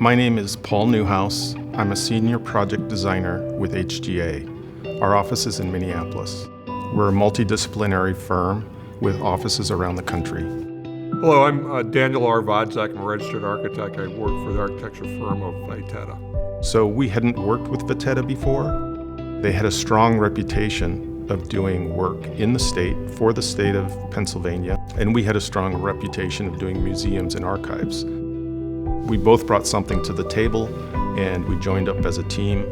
My name is Paul Newhouse. I'm a senior project designer with HGA. Our office is in Minneapolis. We're a multidisciplinary firm with offices around the country. Hello, I'm Daniel R. Vodzak. I'm a registered architect. I work for the architecture firm of Vitetta. So we hadn't worked with Vitetta before. They had a strong reputation of doing work in the state for the state of Pennsylvania, and we had a strong reputation of doing museums and archives. We both brought something to the table, and we joined up as a team.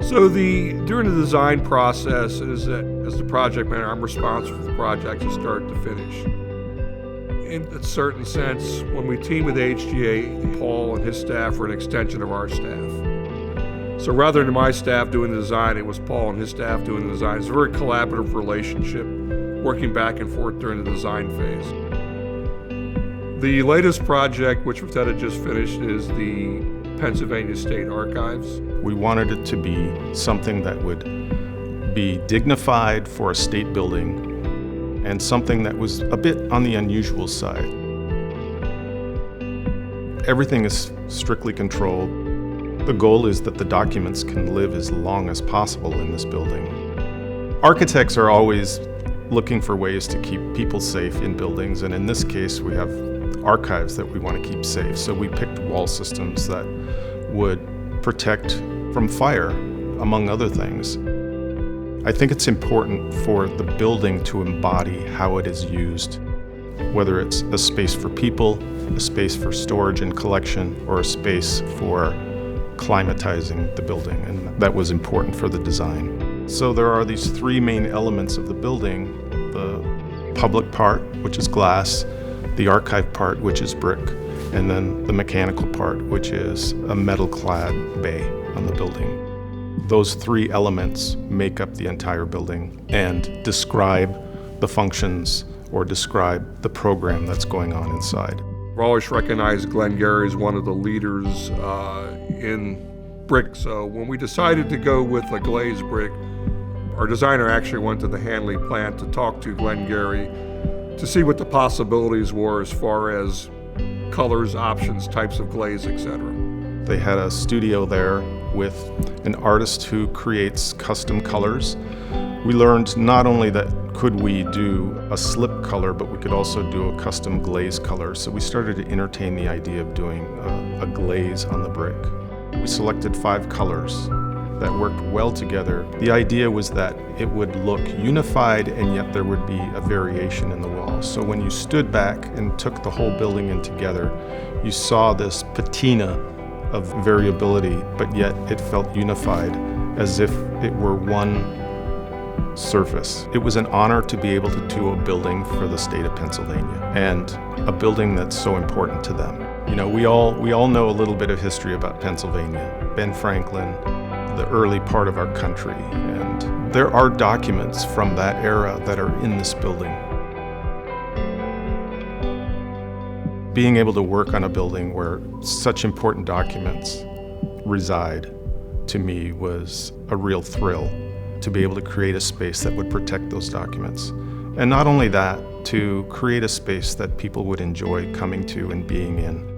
So during the design process, as the project manager, I'm responsible for the project from start to finish. In a certain sense, when we team with HGA, Paul and his staff are an extension of our staff. So rather than my staff doing the design, it was Paul and his staff doing the design. It's a very collaborative relationship, working back and forth during the design phase. The latest project, which Vitetta just finished, is the Pennsylvania State Archives. We wanted it to be something that would be dignified for a state building and something that was a bit on the unusual side. Everything is strictly controlled. The goal is that the documents can live as long as possible in this building. Architects are always looking for ways to keep people safe in buildings, and in this case we have archives that we want to keep safe. So we picked wall systems that would protect from fire, among other things. I think it's important for the building to embody how it is used, whether it's a space for people, a space for storage and collection, or a space for climatizing the building, and that was important for the design. So there are these three main elements of the building: the public part, which is glass, the archive part, which is brick, and then the mechanical part, which is a metal-clad bay on the building. Those three elements make up the entire building and describe the functions or describe the program that's going on inside. I've always recognized Glen-Gery as one of the leaders in brick. So when we decided to go with a glazed brick, our designer actually went to the Hanley plant to talk to Glen-Gery to see what the possibilities were as far as colors, options, types of glaze, etc. They had a studio there with an artist who creates custom colors. We learned not only that could we do a slip color, but we could also do a custom glaze color. So we started to entertain the idea of doing a glaze on the brick. We selected 5 colors that worked well together. The idea was that it would look unified, and yet there would be a variation in the walls. So when you stood back and took the whole building in together, you saw this patina of variability, but yet it felt unified, as if it were one surface. It was an honor to be able to do a building for the state of Pennsylvania, and a building that's so important to them. You know, we all know a little bit of history about Pennsylvania. Ben Franklin, the early part of our country, and there are documents from that era that are in this building. Being able to work on a building where such important documents reside, to me, was a real thrill to be able to create a space that would protect those documents. And not only that, to create a space that people would enjoy coming to and being in.